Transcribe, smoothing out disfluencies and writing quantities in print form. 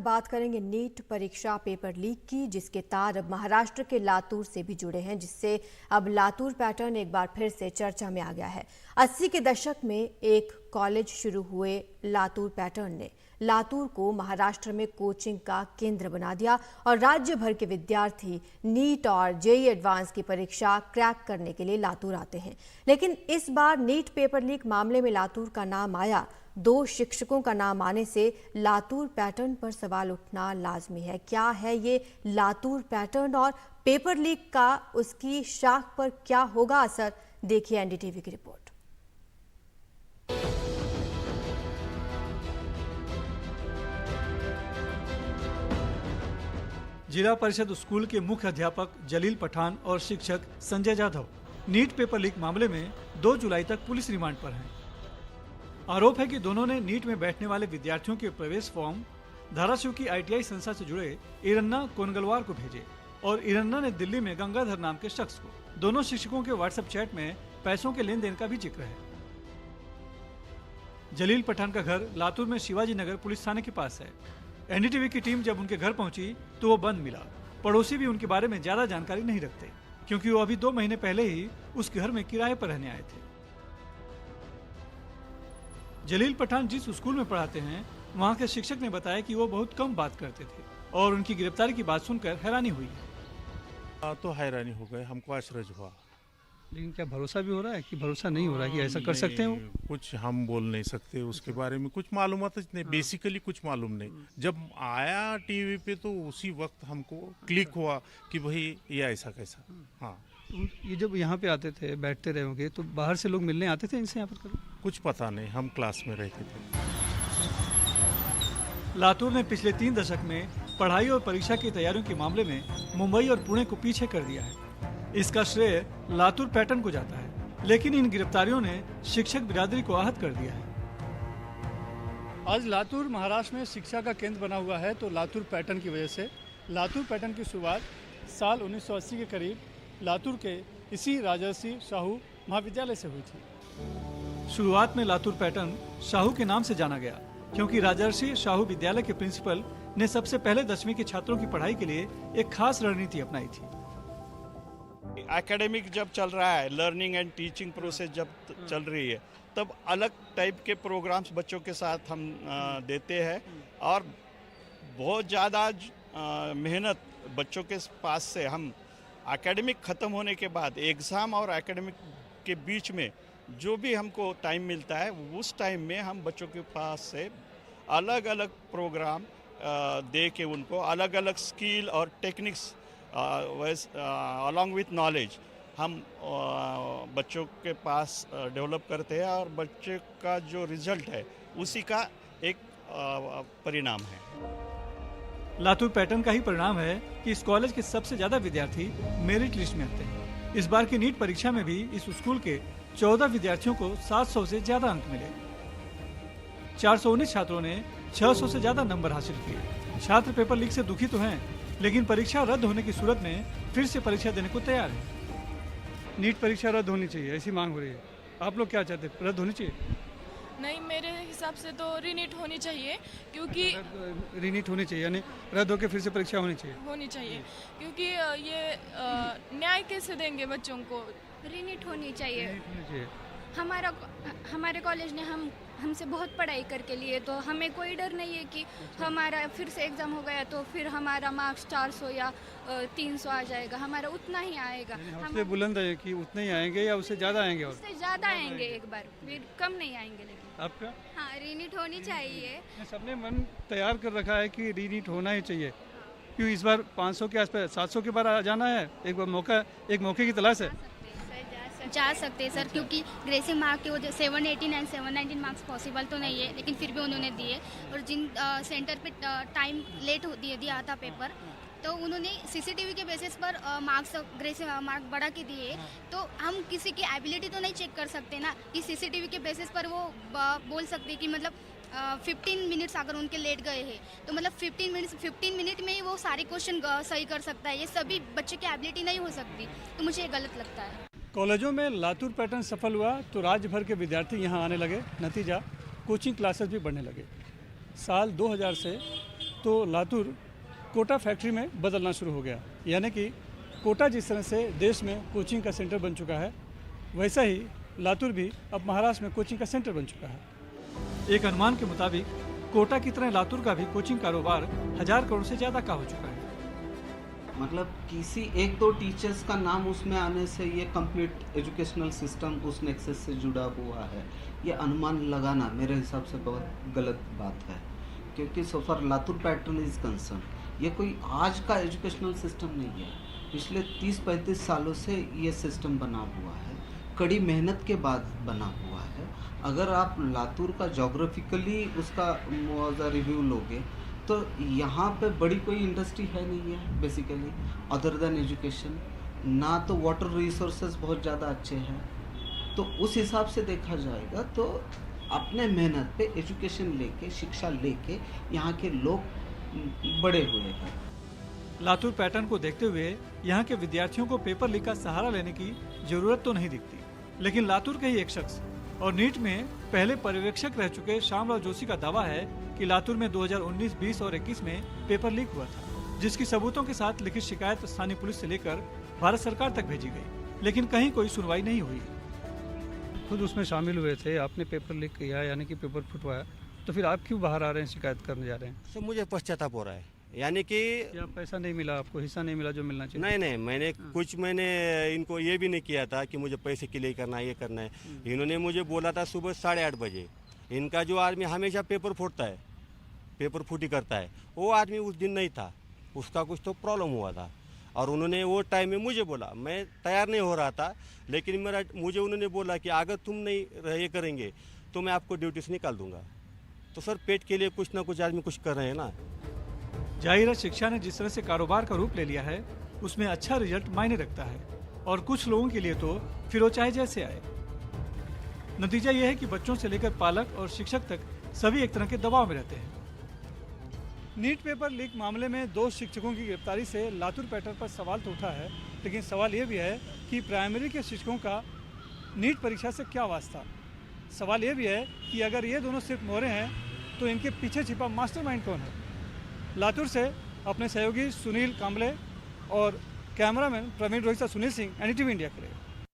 बात करेंगे नीट परीक्षा पेपर लीक की, जिसके तार अब महाराष्ट्र के लातूर से भी जुड़े हैं, जिससे अब लातूर पैटर्न एक बार फिर से चर्चा में आ गया है। 80 के दशक में एक कॉलेज शुरू हुए लातूर पैटर्न ने लातूर को महाराष्ट्र में कोचिंग का केंद्र बना दिया और राज्य भर के विद्यार्थी नीट और जेईई एडवांस की परीक्षा क्रैक करने के लिए लातूर आते हैं। लेकिन इस बार नीट पेपर लीक मामले में लातूर का नाम आया। 2 शिक्षकों का नाम आने से लातूर पैटर्न पर सवाल उठना लाजमी है। क्या है ये लातूर पैटर्न और पेपर लीक का उसकी शाख पर क्या होगा असर? देखिए एनडीटीवी की रिपोर्ट। जिला परिषद स्कूल के मुख्य अध्यापक जलील पठान और शिक्षक Sanjay Jadhav NEET paper leak मामले में 2 जुलाई तक पुलिस रिमांड पर हैं। आरोप है कि दोनों ने नीट में बैठने वाले विद्यार्थियों के प्रवेश फॉर्म धाराशिव की आईटीआई संस्था से जुड़े इरन्ना कोनगलवार को भेजे और इरन्ना ने दिल्ली में गंगाधर नाम के शख्स को। दोनों शिक्षकों के व्हाट्सएप चैट में पैसों के लेन देन का भी जिक्र है। जलील पठान का घर लातूर में शिवाजी नगर पुलिस थाने के पास है। एनडीटीवी की टीम जब उनके घर पहुंची तो वो बंद मिला। पड़ोसी भी उनके बारे में ज्यादा जानकारी नहीं रखते, क्योंकि वो अभी 2 महीने पहले ही उस घर में किराए पर रहने आए थे। जलील पठान जिस स्कूल में पढ़ाते हैं, वहाँ के शिक्षक ने बताया कि वो बहुत कम बात करते थे और उनकी गिरफ्तारी की बात सुनकर हैरानी हुई है। तो हैरानी हो गए, हमको आश्चर्य हुआ। लेकिन क्या भरोसा भी हो रहा है कि भरोसा नहीं हो रहा है कि ऐसा कर सकते हैं वो? कुछ हम बोल नहीं सकते उसके बारे में, कुछ मालूमात नहीं, बेसिकली कुछ मालूम नहीं। जब आया टीवी पे तो उसी वक्त हमको क्लिक हुआ कि भाई ये ऐसा कैसा। हाँ, ये जब यहाँ पे आते थे, बैठते रहे होंगे, तो बाहर से लोग मिलने आते थे इनसे यहाँ पर कभी? कुछ पता नहीं, हम क्लास में रहते थे। लातूर ने पिछले 3 दशक में पढ़ाई और परीक्षा की तैयारियों के मामले में मुंबई और पुणे को पीछे कर दिया है। इसका श्रेय लातूर पैटर्न को जाता है, लेकिन इन गिरफ्तारियों ने शिक्षक बिरादरी को आहत कर दिया है। आज लातूर महाराष्ट्र में शिक्षा का केंद्र बना हुआ है, तो लातूर पैटर्न की वजह से लातूर पैटर्न की शुरुआत साल 1980 के करीब लातूर के इसी राजर्षि शाहू महाविद्यालय से हुई थी। शुरुआत में लातूर पैटर्न शाहू के नाम से जाना गया, क्योंकि राजर्षि शाहू विद्यालय के प्रिंसिपल ने सबसे पहले 10वीं के छात्रों की पढ़ाई के लिए एक खास रणनीति अपनाई थी। एकेडमिक जब चल रहा है, लर्निंग एंड टीचिंग प्रोसेस जब चल रही है, तब अलग टाइप के प्रोग्राम्स बच्चों के साथ हम देते हैं और बहुत ज़्यादा मेहनत बच्चों के पास से हम एकेडमिक ख़त्म होने के बाद एग्ज़ाम और एकेडमिक के बीच में जो भी हमको टाइम मिलता है, उस टाइम में हम बच्चों के पास से अलग अलग प्रोग्राम दे के उनको अलग अलग स्किल और टेक्निक्स अलॉन्ग विथ नॉलेज हम बच्चों के पास डेवलप करते हैं और बच्चे का जो रिजल्ट है उसी का एक परिणाम है। लातूर पैटर्न का ही परिणाम है कि इस कॉलेज के सबसे ज्यादा विद्यार्थी मेरिट लिस्ट में आते हैं। इस बार की नीट परीक्षा में भी इस स्कूल के 14 विद्यार्थियों को 700 से ज्यादा अंक मिले। 419 छात्रों ने 600 से ज्यादा नंबर हासिल किए। छात्र पेपर लीक से दुखी तो हैं, लेकिन परीक्षा रद्द होने की सूरत में फिर से परीक्षा देने को तैयार है। नीट परीक्षा रद्द होनी चाहिए, ऐसी मांग हो रही है। आप लोग क्या चाहते हैं, रद्द होनी चाहिए? नहीं, मेरे हिसाब से तो रीनीट होनी चाहिए, क्योंकि रीनीट होनी चाहिए, यानी रद्द होकर फिर से परीक्षा होनी चाहिए, क्योंकि ये न्याय कैसे देंगे बच्चों को? रीनीट होनी चाहिए। हमारे कॉलेज ने हमसे बहुत पढ़ाई करके लिए, तो हमें कोई डर नहीं है कि हमारा फिर से एग्ज़ाम हो गया तो फिर हमारा मार्क्स 400 या 300 आ जाएगा। हमारा उतना ही आएगा। हमसे बुलंद है कि उतने ही आएंगे या उससे ज़्यादा आएंगे? और उससे ज़्यादा आएंगे एक बार, फिर कम नहीं आएंगे। लेकिन आपका? हाँ, रीनीट होनी चाहिए। सबने मन तैयार कर रखा है कि रीनीट होना ही चाहिए, क्यों इस बार 500 के आसपास 700 के बार आ जाना है। एक मौके की तलाश है। जा सकते हैं सर, क्योंकि ग्रेसिंग मार्क की वजह 718 एंड 719 मार्क्स पॉसिबल तो नहीं है, लेकिन फिर भी उन्होंने दिए। और जिन सेंटर पे टाइम लेट दिया था पेपर, तो उन्होंने सीसीटीवी के बेसिस पर मार्क्स ग्रेसिंग मार्क बढ़ा के दिए। तो हम किसी की एबिलिटी तो नहीं चेक कर सकते ना कि सीसीटीवी के बेसिस पर वो बोल सकते कि मतलब 15 मिनट्स अगर उनके लेट गए हैं तो मतलब 15 मिनट में ही वो सारे क्वेश्चन सही कर सकता है। ये सभी बच्चे की एबिलिटी नहीं हो सकती, तो मुझे ये गलत लगता है। कॉलेजों में लातूर पैटर्न सफल हुआ तो राज्य भर के विद्यार्थी यहाँ आने लगे। नतीजा कोचिंग क्लासेस भी बढ़ने लगे। साल 2000 से तो लातूर कोटा फैक्ट्री में बदलना शुरू हो गया। यानी कि कोटा जिस तरह से देश में कोचिंग का सेंटर बन चुका है, वैसा ही लातूर भी अब महाराष्ट्र में कोचिंग का सेंटर बन चुका है। एक अनुमान के मुताबिक कोटा की तरह लातूर का भी कोचिंग कारोबार 1000 करोड़ से ज्यादा का हो चुका है। मतलब किसी एक दो टीचर्स का नाम उसमें आने से ये कंप्लीट एजुकेशनल सिस्टम उस नेक्सस से जुड़ा हुआ है, ये अनुमान लगाना मेरे हिसाब से बहुत गलत बात है। क्योंकि सो फार लातूर पैटर्न इज कंसर्न, ये कोई आज का एजुकेशनल सिस्टम नहीं है। पिछले 30-35 सालों से ये सिस्टम बना हुआ है, कड़ी मेहनत के बाद बना हुआ है। अगर आप लातूर का जोग्राफिकली उसका मुआवजा रिव्यू लोगे तो यहाँ पे बड़ी कोई इंडस्ट्री है नहीं है बेसिकली अदर देन एजुकेशन, ना तो वाटर रिसोर्सेज बहुत ज़्यादा अच्छे हैं। तो उस हिसाब से देखा जाएगा तो अपने मेहनत पे एजुकेशन लेके, शिक्षा लेके यहाँ के लोग बड़े हुए हैं। लातूर पैटर्न को देखते हुए यहाँ के विद्यार्थियों को पेपर लीक का सहारा लेने की जरूरत तो नहीं दिखती, लेकिन लातूर के ही एक शख्स और नीट में पहले पर्यवेक्षक रह चुके श्यामराव जोशी का दावा है कि लातूर में 2019, 20 और 21 में पेपर लीक हुआ था, जिसकी सबूतों के साथ लिखित शिकायत स्थानीय पुलिस से लेकर भारत सरकार तक भेजी गई, लेकिन कहीं कोई सुनवाई नहीं हुई। खुद उसमें शामिल हुए थे, आपने पेपर लीक किया यानी कि पेपर फुटवाया, तो फिर आप क्यों बाहर आ रहे हैं, शिकायत करने जा रहे हैं? सर मुझे पश्चाताप हो रहा है, यानी कि क्या पैसा नहीं मिला आपको, हिस्सा नहीं मिला जो मिलना चाहिए? नहीं, मैंने इनको ये भी नहीं किया था कि मुझे पैसे के लिए करना है, ये करना है। इन्होंने मुझे बोला था सुबह 8:30 बजे, इनका जो आदमी हमेशा पेपर फूटता है, पेपर फूटी करता है, वो आदमी उस दिन नहीं था, उसका कुछ तो प्रॉब्लम हुआ था और उन्होंने वो टाइम में मुझे बोला, मैं तैयार नहीं हो रहा था, लेकिन मुझे उन्होंने बोला कि अगर तुम नहीं ये करेंगे तो मैं आपको ड्यूटी से निकाल दूंगा। तो सर पेट के लिए कुछ ना कुछ आदमी कुछ कर रहे हैं ना। जाहिर है शिक्षा ने जिस तरह से कारोबार का रूप ले लिया है उसमें अच्छा रिजल्ट मायने रखता है, और कुछ लोगों के लिए तो फिर वो चाहे जैसे आए। नतीजा यह है कि बच्चों से लेकर पालक और शिक्षक तक सभी एक तरह के दबाव में रहते हैं। नीट पेपर लीक मामले में 2 शिक्षकों की गिरफ्तारी से लातूर पैटर्न पर सवाल तो उठा है, लेकिन सवाल ये भी है कि प्राइमरी के शिक्षकों का नीट परीक्षा से क्या वास्ता। सवाल ये भी है कि अगर ये दोनों सिर्फ मोहरे हैं तो इनके पीछे छिपा मास्टरमाइंड कौन है। लातूर से अपने सहयोगी सुनील कांबले और cameraman Praveen Rohit, Sunil Singh, NDTV India के लिए।